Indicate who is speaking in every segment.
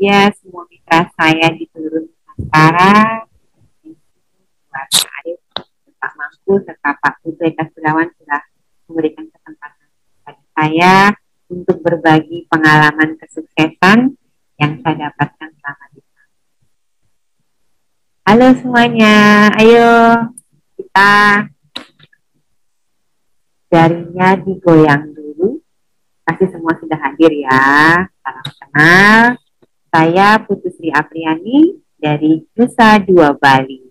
Speaker 1: ya semua mitra saya di seluruh Nusantara, Pak Arif, Pak Mangku, serta Pak Putu Eka Sudawan sudah memberikan kesempatan kepada saya untuk berbagi pengalaman kesuksesan yang saya dapatkan selama di sana. Halo semuanya, ayo kita jarinya digoyang dulu. Pasti semua sudah hadir ya. Salam kenal. Saya Putu Sri Apriani dari Nusa Dua Bali.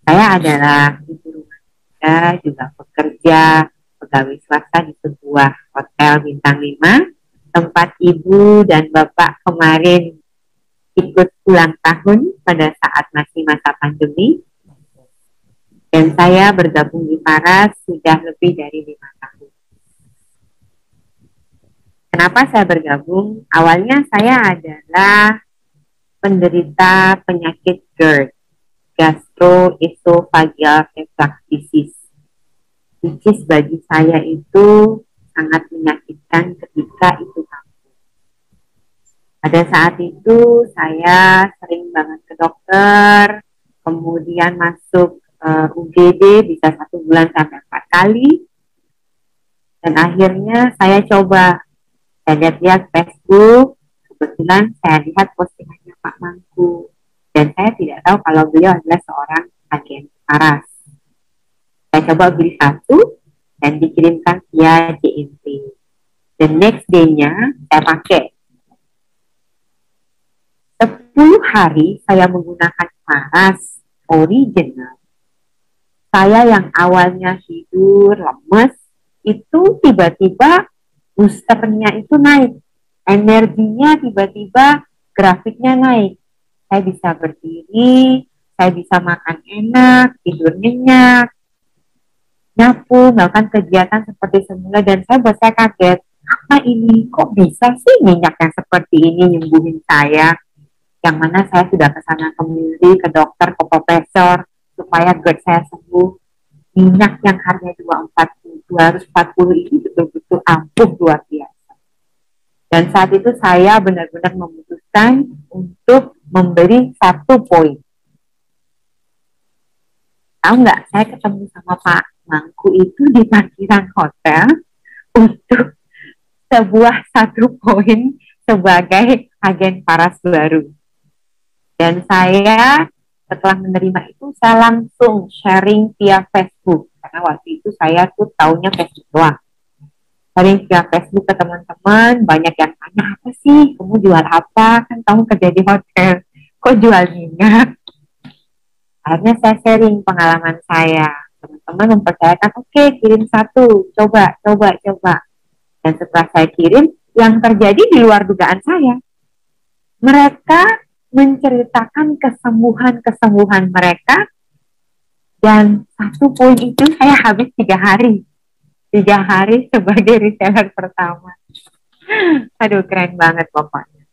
Speaker 1: Saya adalah ibu rumah tangga, juga pekerja pegawai swasta di sebuah hotel bintang 5, tempat ibu dan bapak kemarin ikut ulang tahun pada saat masih masa pandemi. Dan saya bergabung di Paras sudah lebih dari 5 tahun. Kenapa saya bergabung? Awalnya saya adalah penderita penyakit GERD, gastroesophageal reflux disease, which is bagi saya itu sangat menyakitkan ketika itu kambuh. Pada saat itu saya sering banget ke dokter, kemudian masuk UGD bisa 1 bulan sampai 4 kali, dan akhirnya saya coba. Saya lihat Facebook, kebetulan saya lihat postingannya Pak Mangku, dan saya tidak tahu kalau beliau adalah seorang agen Paras. Saya coba beli 1 dan dikirimkan via JNT. The next day-nya saya pakai. 10 hari saya menggunakan Paras original. Saya yang awalnya tidur, lemes, itu tiba-tiba boosternya itu naik, energinya tiba-tiba, grafiknya naik. Saya bisa berdiri, saya bisa makan enak, tidur nyenyak, nyapu, melakukan kegiatan seperti semula, dan saya kaget, apa ini, kok bisa sih minyak yang seperti ini nyembuhin saya, yang mana saya sudah kesana kemari, ke dokter, ke profesor, supaya GERD saya sembuh. Minyak yang harganya 240 ini betul-betul ampuh luar biasa. Dan saat itu saya benar-benar memutuskan untuk membeli 1 poin. Tahu nggak, saya ketemu sama Pak Mangku itu di parkiran hotel untuk sebuah 1 poin sebagai agen Paras baru. Dan saya setelah menerima itu, saya langsung sharing via Facebook. Karena waktu itu saya tuh taunya Facebook doang. Sharing via Facebook ke teman-teman, banyak yang tanya, apa sih? Kamu jual apa? Kan kamu kerja di hotel. Kok jual minyak? Akhirnya saya sharing pengalaman saya. Teman-teman mempercayakan, oke, kirim 1. Coba. Dan setelah saya kirim, yang terjadi di luar dugaan saya. Mereka menceritakan kesembuhan mereka, dan 1 poin itu saya habis 3 hari 3 hari sebagai reseller pertama. Aduh, keren banget pokoknya.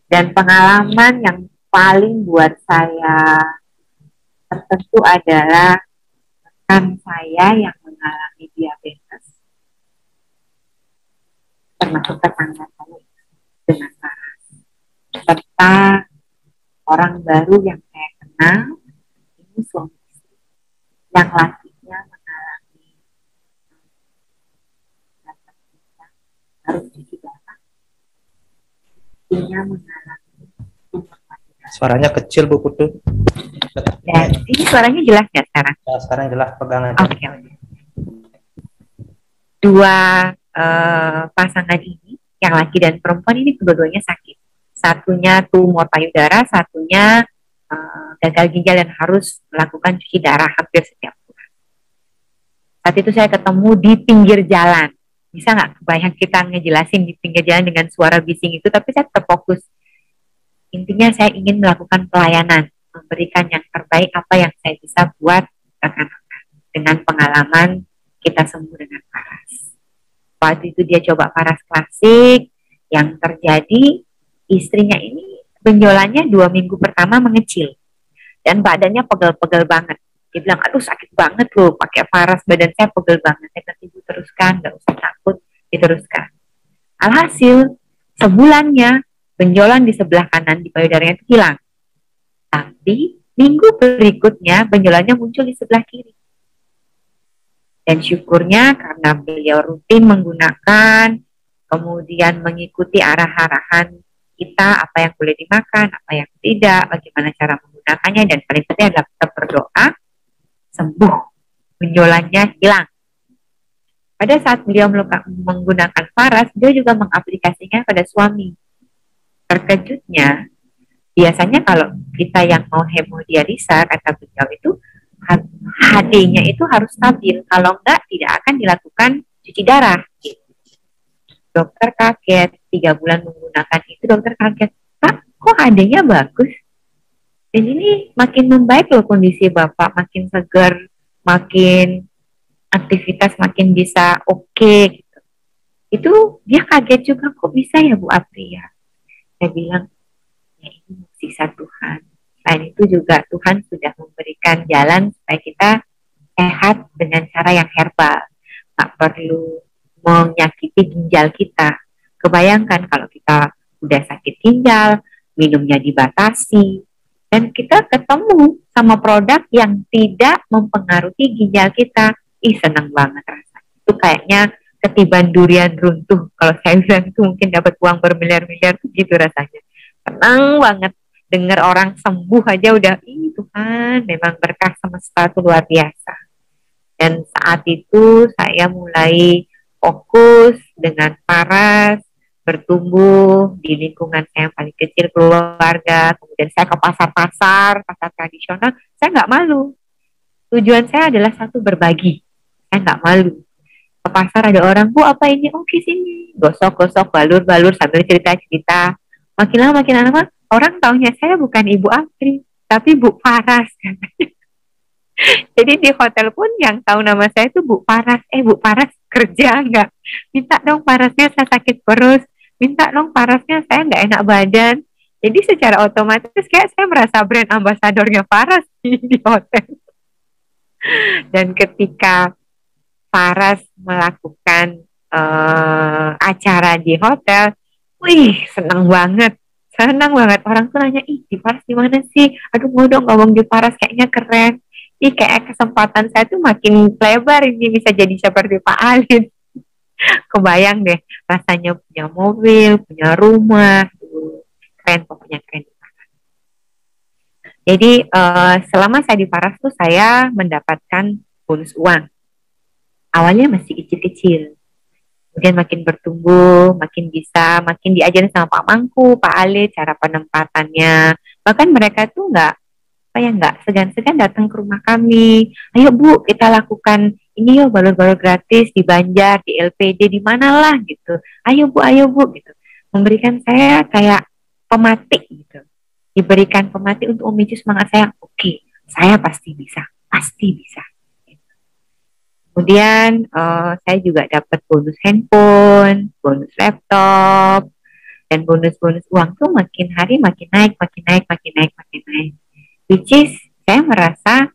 Speaker 1: Dan pengalaman yang paling buat saya tertentu adalah rekan saya yang mengalami diabetes, termasuk tetangga saya dengan Paras, serta orang baru yang saya kenal, ini suami istri, yang lakinya mengalami harus cuci darah, istrinya mengalami tumor pada.
Speaker 2: Suaranya kecil Bu Putu.
Speaker 1: Dan ini suaranya jelas ya sekarang?
Speaker 2: Ya, sekarang jelas, pegang aja.
Speaker 1: Oke. 2 pasangan ini, yang laki dan perempuan ini kedua-duanya sakit. Satunya tumor payudara, satunya gagal ginjal dan harus melakukan cuci darah hampir setiap bulan. Saat itu saya ketemu di pinggir jalan. Bisa nggak kebayang kita ngejelasin di pinggir jalan dengan suara bising itu, tapi saya terfokus. Intinya saya ingin melakukan pelayanan, memberikan yang terbaik apa yang saya bisa buat rekan-rekan. Dengan pengalaman kita sembuh dengan Paras. Waktu itu dia coba Paras klasik, yang terjadi istrinya ini benjolannya 2 minggu pertama mengecil dan badannya pegel-pegel banget. Dia bilang, aduh sakit banget loh pakai Paras, badan saya pegel banget. Saya kata, ibu teruskan, nggak usah takut, diteruskan. Alhasil sebulannya benjolan di sebelah kanan di payudaranya itu hilang. Tapi minggu berikutnya benjolannya muncul di sebelah kiri. Dan syukurnya karena beliau rutin menggunakan, kemudian mengikuti arah-arahan kita, apa yang boleh dimakan, apa yang tidak, bagaimana cara menggunakannya, dan paling penting adalah kita berdoa, sembuh, benjolannya hilang. Pada saat beliau menggunakan Faras, beliau juga mengaplikasinya pada suami. Terkejutnya, biasanya kalau kita yang mau hemodialisa, kata beliau itu, HD-nya itu harus stabil. Kalau enggak, tidak akan dilakukan cuci darah. Dokter kaget, 3 bulan menggunakan itu, dokter kaget, Pak, kok HD-nya bagus? Dan ini makin membaik loh kondisi Bapak, makin segar, makin aktivitas makin bisa oke, gitu. Itu dia kaget juga, kok bisa ya Bu Apri ya? Saya bilang, ya ini mukjizat Tuhan. Selain itu juga Tuhan sudah memberikan jalan supaya kita sehat dengan cara yang herbal. Nggak perlu menyakiti ginjal kita. Kebayangkan kalau kita udah sakit ginjal, minumnya dibatasi, dan kita ketemu sama produk yang tidak mempengaruhi ginjal kita. Seneng banget rasanya. Itu kayaknya ketiban durian runtuh. Kalau saya bilang itu mungkin dapat uang bermiliar-miliar, gitu rasanya. Senang banget. Dengar orang sembuh aja udah, Tuhan, memang berkah semesta itu luar biasa. Dan saat itu saya mulai fokus dengan Faras, bertumbuh di lingkungan saya yang paling kecil, keluarga. Kemudian saya ke pasar tradisional, saya nggak malu. Tujuan saya adalah satu, berbagi. Saya nggak malu. Ke pasar ada orang, Bu, apa ini? Oke, sini. Gosok-gosok, balur-balur sambil cerita-cerita. Makin lama, orang taunya saya bukan Ibu Apri, tapi Bu Faras. Jadi di hotel pun yang tahu nama saya itu Bu Faras. Bu Faras kerja nggak? Minta dong Farasnya, saya sakit perut. Minta dong Farasnya, saya nggak enak badan. Jadi secara otomatis kayak saya merasa brand ambasadornya Faras di hotel. Dan ketika Faras melakukan acara di hotel, senang banget. Orang tuh nanya, di Faras di mana sih? Aduh, mau dong ngomong di Faras, kayaknya keren. Kayak kesempatan saya tuh makin lebar, ini bisa jadi seperti Pak Alin. Kebayang deh, rasanya punya mobil, punya rumah, keren, pokoknya keren. Jadi selama saya di Faras tuh saya mendapatkan bonus uang. Awalnya masih kecil-kecil, kemudian makin bertumbuh, makin diajarin sama Pak Mangku, Pak Ale, cara penempatannya. Bahkan mereka tuh nggak segan-segan datang ke rumah kami. Ayo Bu, kita lakukan ini yuk, balur-balur gratis di Banjar, di LPD, di manalah gitu. Ayo Bu, gitu. Memberikan saya kayak pematik gitu. Diberikan pematik untuk memicu semangat saya. Oke, saya pasti bisa. Kemudian saya juga dapat bonus handphone, bonus laptop, dan bonus-bonus uang tuh makin hari makin naik. Which is saya merasa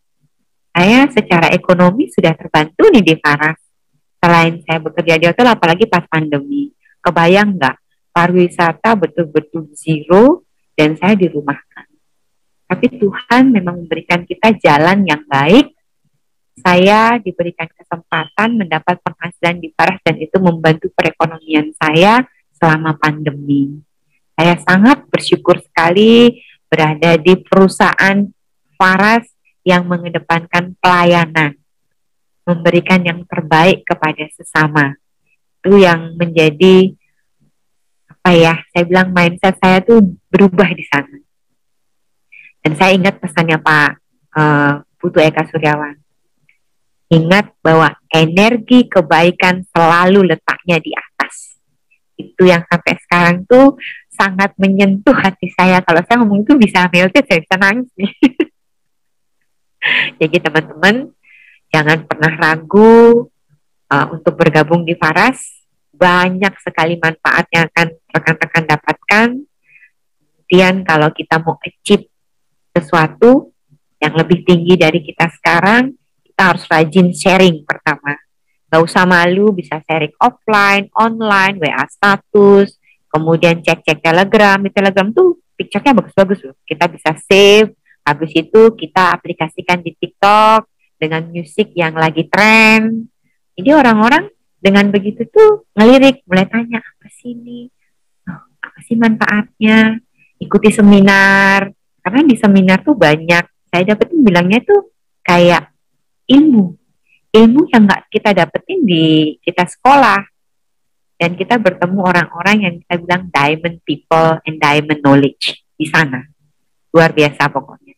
Speaker 1: saya secara ekonomi sudah terbantu nih di Faras. Selain saya bekerja di hotel, apalagi pas pandemi. Kebayang nggak? Pariwisata betul-betul zero dan saya dirumahkan. Tapi Tuhan memang memberikan kita jalan yang baik. Saya diberikan kesempatan mendapat penghasilan di Faras dan itu membantu perekonomian saya selama pandemi. Saya sangat bersyukur sekali berada di perusahaan Faras yang mengedepankan pelayanan, memberikan yang terbaik kepada sesama. Itu yang menjadi saya bilang mindset saya tuh berubah di sana. Dan saya ingat pesannya Pak Putu Eka Suryawan. Ingat bahwa energi kebaikan selalu letaknya di atas. Itu yang sampai sekarang tuh sangat menyentuh hati saya. Kalau saya ngomong itu bisa melted, saya bisa nangis nih. Jadi teman-teman, jangan pernah ragu untuk bergabung di Faras. Banyak sekali manfaat yang akan rekan-rekan dapatkan. Kemudian kalau kita mau achieve sesuatu yang lebih tinggi dari kita sekarang, kita harus rajin sharing pertama. Gak usah malu, bisa sharing offline, online, WA status, Kemudian cek-cek Telegram. Di Telegram tuh picture-nya bagus-bagus loh. Kita bisa save. Habis itu kita aplikasikan di TikTok dengan musik yang lagi tren. Jadi orang-orang dengan begitu tuh ngelirik, mulai tanya apa sih ini? Oh, apa sih manfaatnya? Ikuti seminar. Karena di seminar tuh banyak. Saya dapetin bilangnya tuh kayak ilmu. Ilmu yang nggak kita dapetin di kita sekolah. Dan kita bertemu orang-orang yang kita bilang diamond people and diamond knowledge di sana. Luar biasa pokoknya.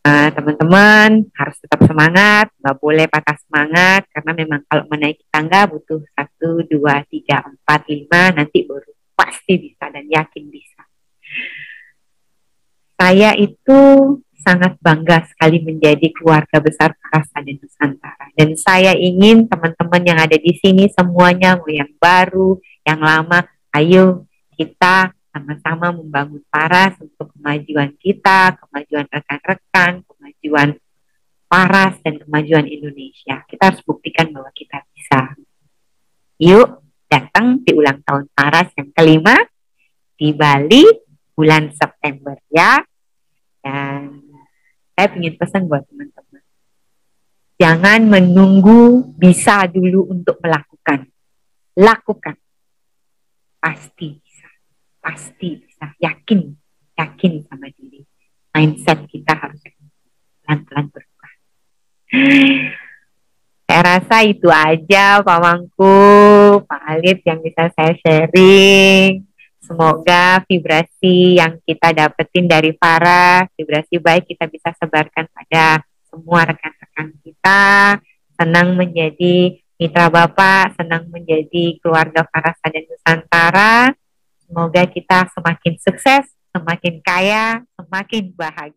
Speaker 1: Teman-teman harus tetap semangat, nggak boleh patah semangat, karena memang kalau menaiki tangga butuh 1, 2, 3, 4, 5, nanti baru pasti bisa dan yakin bisa. Saya itu sangat bangga sekali menjadi keluarga besar Parasada Nusantara. Dan saya ingin teman-teman yang ada di sini semuanya, mau yang baru, yang lama, ayo kita sama-sama membangun Paras untuk kemajuan kita, kemajuan rekan-rekan, kemajuan Paras, dan kemajuan Indonesia. Kita harus buktikan bahwa kita bisa. Yuk, datang di ulang tahun Paras yang kelima di Bali bulan September ya. Dan saya ingin pesan buat teman-teman. Jangan menunggu bisa dulu untuk melakukan. Lakukan. Pasti bisa. Pasti bisa. Yakin. Yakin sama diri. Mindset kita harus pelan-pelan berubah. Saya rasa itu aja Pak Mangku, Pak Alif yang bisa saya sharing. Semoga vibrasi yang kita dapetin dari Paras, vibrasi baik kita bisa sebarkan pada semua rekan-rekan kita. Senang menjadi mitra Bapak, senang menjadi keluarga Parasada Nusantara. Semoga kita semakin sukses, semakin kaya, semakin bahagia.